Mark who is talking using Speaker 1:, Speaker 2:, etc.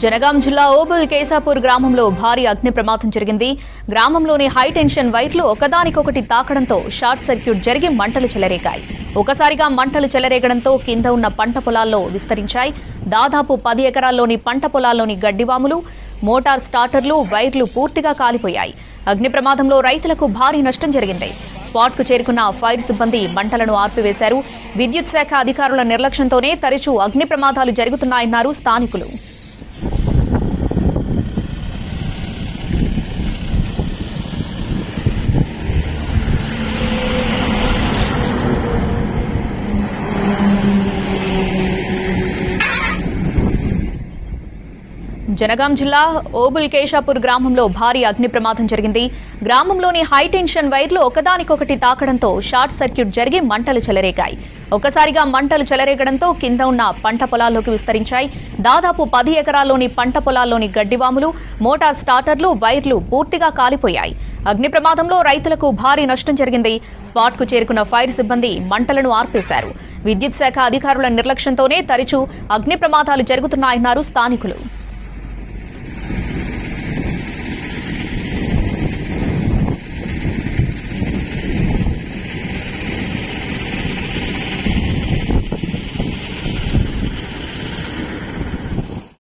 Speaker 1: జనగాం జిల్లా ఓబుల్ కేసాపూర్ గ్రామంలో భారీ అగ్ని ప్రమాదం జరిగింది. గ్రామంలోని హై టెన్షన్ వైర్లు ఒకదానికొకటి తాకడంతో షార్ట్ సర్క్యూట్ జరిగి మంటలు చెలరేగాయి. ఒకసారిగా మంటలు చెలరేగడంతో కింద ఉన్న పంట పొలాల్లో విస్తరించాయి. దాదాపు 10 ఎకరాల్లోని పంట పొలాల్లోని గడ్డివాములు, మోటార్ స్టార్టర్లు, వైర్లు పూర్తిగా కాలిపోయాయి. అగ్ని ప్రమాదంలో రైతులకు భారీ నష్టం జరిగింది. స్పాట్కు చేరుకున్న ఫైర్ సిబ్బంది మంటలను ఆర్పివేశారు. విద్యుత్ శాఖ అధికారుల నిర్లక్ష్యంతోనే తరచూ అగ్ని ప్రమాదాలు జరుగుతున్నాయన్నారు స్థానికులు. జనగాం జిల్లా ఓబుల్ కేశాపూర్ గ్రామంలో భారీ అగ్ని ప్రమాదం జరిగింది. గ్రామంలోని హై టెన్షన్ వైర్లు ఒకదానికొకటి తాకడంతో షార్ట్ సర్క్యూట్ జరిగి మంటలు చెలరేగాయి. ఒకసారిగా మంటలు చెలరేగడంతో కింద ఉన్న పంట పొలాల్లోకి విస్తరించాయి. దాదాపు 10 ఎకరాల్లోని పంట పొలాల్లోని గడ్డివాములు, మోటార్ స్టార్టర్లు, వైర్లు పూర్తిగా కాలిపోయాయి. అగ్ని ప్రమాదంలో రైతులకు భారీ నష్టం జరిగింది. స్పాట్కు చేరుకున్న ఫైర్ సిబ్బంది మంటలను ఆర్పేశారు. విద్యుత్ శాఖ అధికారుల నిర్లక్ష్యంతోనే తరచూ అగ్ని ప్రమాదాలు జరుగుతున్నాయన్నారు స్థానికులు.